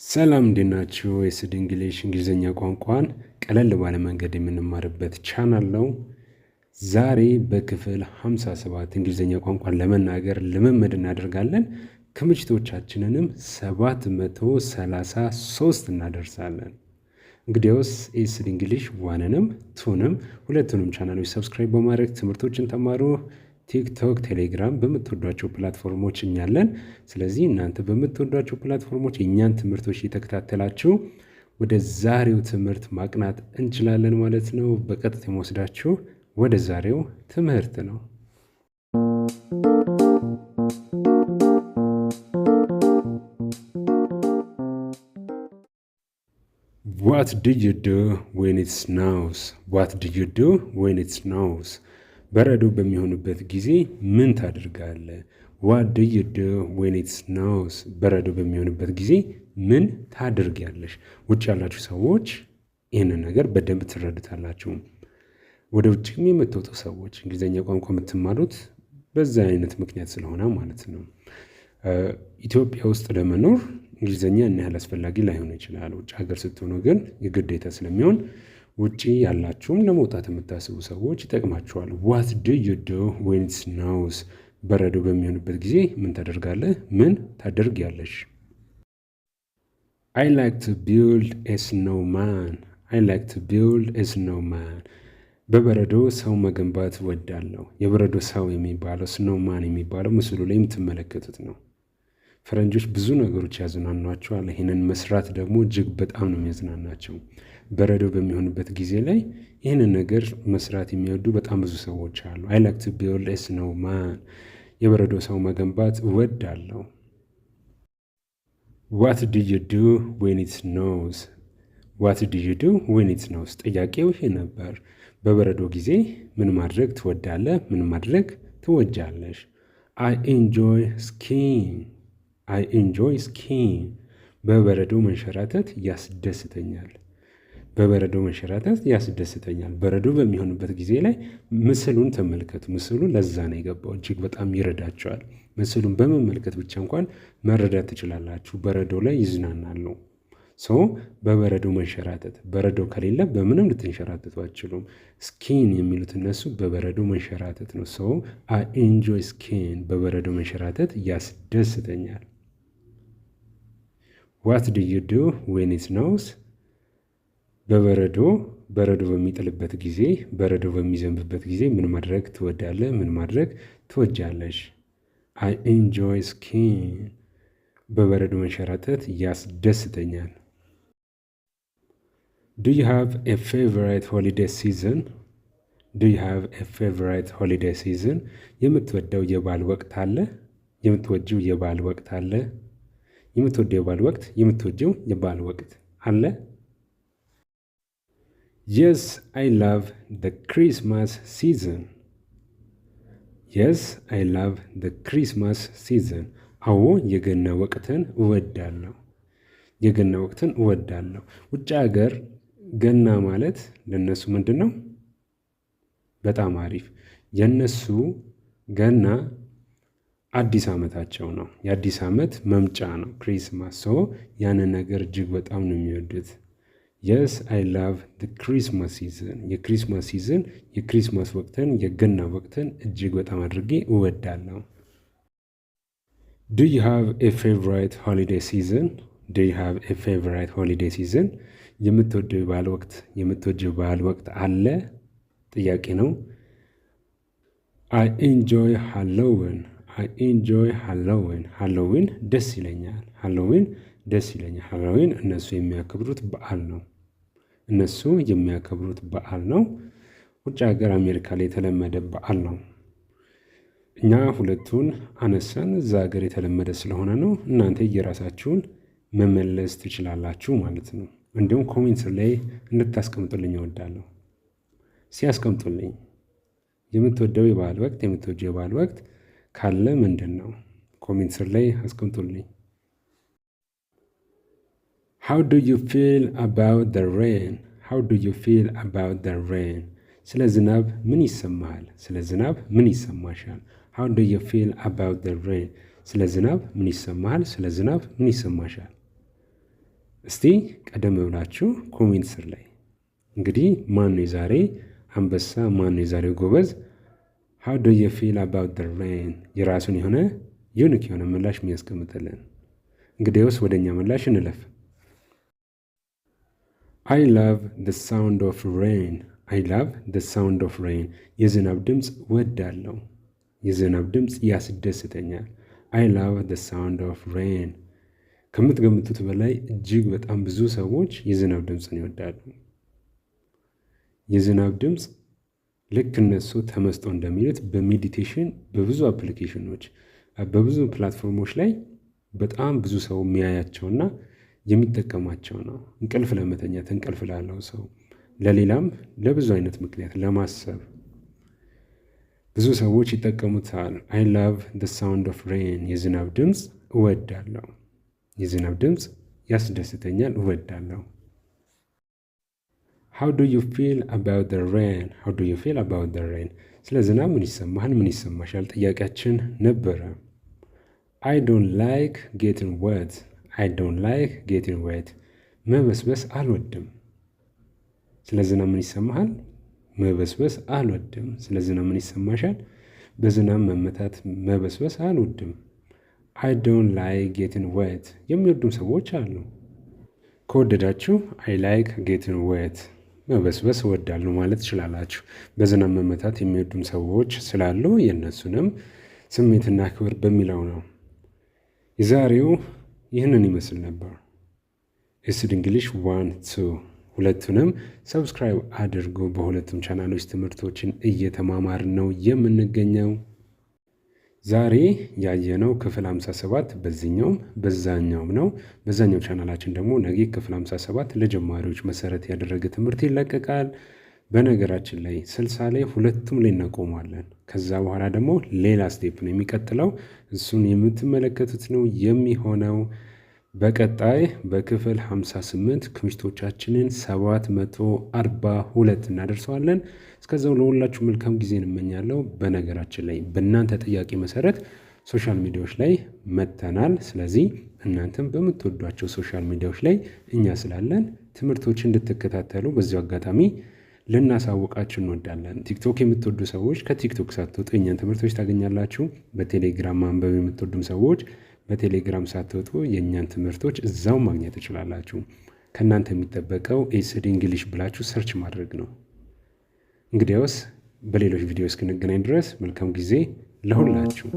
ሰላም እንዴት ናችሁ? የስድ እንግሊሽ እንግሊዝኛ ቋንቋን ቀለል ባለ መንገድ የምንማርበት ቻናል ነው። ዛሬ በክፍል 57 እንግሊዝኛ ቋንቋን ለመናገር ልምምድ እናደርጋለን። ክምችቶቻችንንም 733 እናደርሳለን። እንግዲያውስ የስድ እንግሊሽ ዋንንም ቱንም ሁለቱንም ቻናሎች ሰብስክራይብ በማድረግ ትምህርቶችን ተማሩ። ቲክቶክ፣ ቴሌግራም በምትወዷቸው ፕላትፎርሞች እኛለን። ስለዚህ እናንተ በምትወዷቸው ፕላትፎርሞች የእኛን ትምህርቶች እየተከታተላችሁ ወደ ዛሬው ትምህርት ማቅናት እንችላለን ማለት ነው። በቀጥታ የምወስዳችሁ ወደ ዛሬው ትምህርት ነው። What do you do when it snows? What do you do when it snows? በረዶ በሚሆንበት ጊዜ ምን ታደርጋለህ? What do you do when it snows? በረዶ በሚሆንበት ጊዜ ምን ታደርጊያለሽ? ውጭ ያላችሁ ሰዎች ይህንን ነገር በደንብ ትረዱታላችሁ። ወደ ውጭም የምትወጡ ሰዎች እንግሊዝኛ ቋንቋ የምትማሩት በዛ አይነት ምክንያት ስለሆነ ማለት ነው። ኢትዮጵያ ውስጥ ለመኖር እንግሊዝኛ እና ያህል አስፈላጊ ላይሆን ይችላል። ውጭ ሀገር ስትሆኑ ግን የግዴታ ስለሚሆን ውጪ ያላችሁም ለመውጣት የምታስቡ ሰዎች ይጠቅማችኋል። What do you do when it snows? በረዶ በሚሆንበት ጊዜ ምን ታደርጋለህ? ምን ታደርጊያለሽ? I like to build a snowman. I like to build a snowman. በበረዶ ሰው መገንባት እወዳለሁ። የበረዶ ሰው የሚባለው snowman የሚባለው ምስሉ ላይ የምትመለከቱት ነው። ፈረንጆች ብዙ ነገሮች ያዝናኗቸዋል። ይህንን መስራት ደግሞ እጅግ በጣም ነው የሚያዝናናቸው። በረዶ በሚሆንበት ጊዜ ላይ ይህንን ነገር መስራት የሚወዱ በጣም ብዙ ሰዎች አሉ። I like to build a snowman. የበረዶ ሰው መገንባት እወዳለሁ። What do you do when it snows? What do you do when it snows? ጥያቄው ይሄ ነበር። በበረዶ ጊዜ ምን ማድረግ ትወዳለህ? ምን ማድረግ ትወጃለሽ? I enjoy skiing. I enjoy skiing. በበረዶ መንሸራተት ያስደስተኛል። በበረዶ መንሸራተት ያስደስተኛል። በረዶ በሚሆንበት ጊዜ ላይ ምስሉን ተመልከቱ። ምስሉ ለዛ ነው የገባው። እጅግ በጣም ይረዳቸዋል። ምስሉን በመመልከት ብቻ እንኳን መረዳት ትችላላችሁ። በረዶ ላይ ይዝናናሉ። በበረዶ መንሸራተት፣ በረዶ ከሌለ በምንም ልትንሸራተቱ አትችሉም። ስኪን የሚሉት እነሱ በበረዶ መንሸራተት ነው። I enjoy skiing. በበረዶ መንሸራተት ያስደስተኛል። What do you do when it snows? በበረዶ በሚጥልበት ጊዜ፣ በረዶ በሚዘንብበት ጊዜ ምን ማድረግ ትወዳለህ? ምን ማድረግ ትወጃለሽ? I enjoy skiing. በበረዶ መንሸራተት ያስደስተኛል። Do you have a favorite holiday season? Do you have a favorite holiday season? የምትወደው የበዓል ወቅት አለ? የምትወጂው የበዓል ወቅት አለ? የምትወደው የበዓል ወቅት፣ የምትወጂው የበዓል ወቅት አለ? Yes, I love the Christmas season. Yes, I love the Christmas season. አዎ የገና ወቅትን እወዳለሁ። የገና ወቅትን እወዳለሁ። ውጭ ሀገር ገና ማለት ለነሱ ምንድን ነው? በጣም አሪፍ። የነሱ ገና አዲስ ዓመታቸው ነው። የአዲስ ዓመት መምጫ ነው ክሪስማስ። ያንን ነገር እጅግ በጣም ነው የሚወዱት። Yes, I love the Christmas season. የክሪስማስ ሲዝን፣ የክሪስማስ ወቅትን፣ የገና ወቅትን እጅግ በጣም አድርጌ እወዳለሁ። Do you have a favorite holiday season? Do you have a favorite holiday season? የምትወደው የበዓል ወቅት፣ የምትወደው የበዓል ወቅት አለ? ጥያቄ ነው። I enjoy Halloween. I enjoy Halloween. Halloween ደስ ይለኛል። Halloween ደስ ይለኛል። Halloween እነሱ የሚያከብሩት በዓል ነው። እነሱ የሚያከብሩት በዓል ነው። ውጭ ሀገር አሜሪካ ላይ የተለመደ በዓል ነው። እኛ ሁለቱን አነሳን፣ እዛ ሀገር የተለመደ ስለሆነ ነው። እናንተ የራሳችሁን መመለስ ትችላላችሁ ማለት ነው። እንዲሁም ኮሜንት ላይ እንድታስቀምጡልኝ እወዳለሁ። ሲያስቀምጡልኝ የምትወደው የበዓል ወቅት፣ የምትወደው የበዓል ወቅት ካለ ምንድን ነው? ኮሜንት ላይ አስቀምጡልኝ። How do you feel about the rain? How do you feel about the rain? ስለ ዝናብ ምን ይሰማሃል? ስለ ዝናብ ምን ይሰማሻል? How do you feel about the rain? ስለ ዝናብ ምን ይሰማሃል? ስለ ዝናብ ምን ይሰማሻል? እስቲ ቀደም ብላችሁ ኮሜንት ስር ላይ እንግዲህ ማን ነው የዛሬ አንበሳ፣ ማን ነው የዛሬው ጎበዝ? how do you feel about the rain? የራሱን የሆነ ዩኒክ የሆነ ምላሽ የሚያስቀምጥልን። እንግዲያውስ ወደኛ ምላሽ እንለፍ። I love the sound of rain. I love the sound of rain. የዝናብ ድምፅ ወዳለው። የዝናብ ድምፅ ያስደስተኛል። I love the sound of rain. ከምትገምቱት በላይ እጅግ በጣም ብዙ ሰዎች የዝናብ ድምፅን ይወዳሉ። የዝናብ ድምፅ ልክ እነሱ ተመስጦ እንደሚሉት በሜዲቴሽን በብዙ አፕሊኬሽኖች በብዙ ፕላትፎርሞች ላይ በጣም ብዙ ሰው የሚያያቸውና የሚጠቀማቸው ነው። እንቅልፍ ለመተኛት፣ እንቅልፍ ላለው ሰው፣ ለሌላም ለብዙ አይነት ምክንያት ለማሰብ ብዙ ሰዎች ይጠቀሙታል። I love the sound of rain. የዝናብ ድምፅ እወዳለሁ። የዝናብ ድምፅ ያስደስተኛል፣ እወዳለሁ። How do you feel about the rain? How do you feel about the rain? ስለ ዝናብ ምን ይሰማሃል? ምን ይሰማሻል? ጥያቄያችን ነበረ። I don't like getting wet. I don't like getting wet. መበስበስ አልወድም። ስለ ዝናብ ምን ይሰማሃል? መበስበስ አልወድም። ስለ ዝናብ ምን ይሰማሻል? በዝናብ መመታት፣ መበስበስ አልወድም። I don't like getting wet. የሚወዱም ሰዎች አሉ። ከወደዳችሁ I like getting wet መበስበስ እወዳለሁ ማለት ትችላላችሁ። በዝናብ መመታት የሚወዱም ሰዎች ስላሉ የእነሱንም ስሜትና ክብር በሚለው ነው። የዛሬው ይህንን ይመስል ነበር። ኤስድ እንግሊሽ 1 2 ሁለቱንም ሰብስክራይብ አድርጎ በሁለቱም ቻናሎች ትምህርቶችን እየተማማርን ነው የምንገኘው። ዛሬ ያየነው ክፍል 57 በዚህኛውም በዛኛውም ነው። በዛኛው ቻናላችን ደግሞ ነገ ክፍል 57 ለጀማሪዎች መሰረት ያደረገ ትምህርት ይለቀቃል። በነገራችን ላይ 60 ላይ ሁለቱም ላይ እናቆማለን። ከዛ በኋላ ደግሞ ሌላ ስቴፕ ነው የሚቀጥለው። እሱን የምትመለከቱት ነው የሚሆነው። በቀጣይ በክፍል 58 ክምሽቶቻችንን 742 እናደርሰዋለን። እስከዛው ለሁላችሁ መልካም ጊዜ እንመኛለሁ። በነገራችን ላይ በእናንተ ጥያቄ መሰረት ሶሻል ሚዲያዎች ላይ መጥተናል። ስለዚህ እናንተም በምትወዷቸው ሶሻል ሚዲያዎች ላይ እኛ ስላለን ትምህርቶችን እንድትከታተሉ በዚሁ አጋጣሚ ልናሳውቃችሁ እንወዳለን። ቲክቶክ የምትወዱ ሰዎች ከቲክቶክ ሳትወጡ የእኛን ትምህርቶች ታገኛላችሁ። በቴሌግራም ማንበብ የምትወዱም ሰዎች በቴሌግራም ሳትወጡ የእኛን ትምህርቶች እዛው ማግኘት ትችላላችሁ። ከእናንተ የሚጠበቀው ኤስድ እንግሊሽ ብላችሁ ሰርች ማድረግ ነው። እንግዲያውስ በሌሎች ቪዲዮ እስክንገናኝ ድረስ መልካም ጊዜ ለሁላችሁ።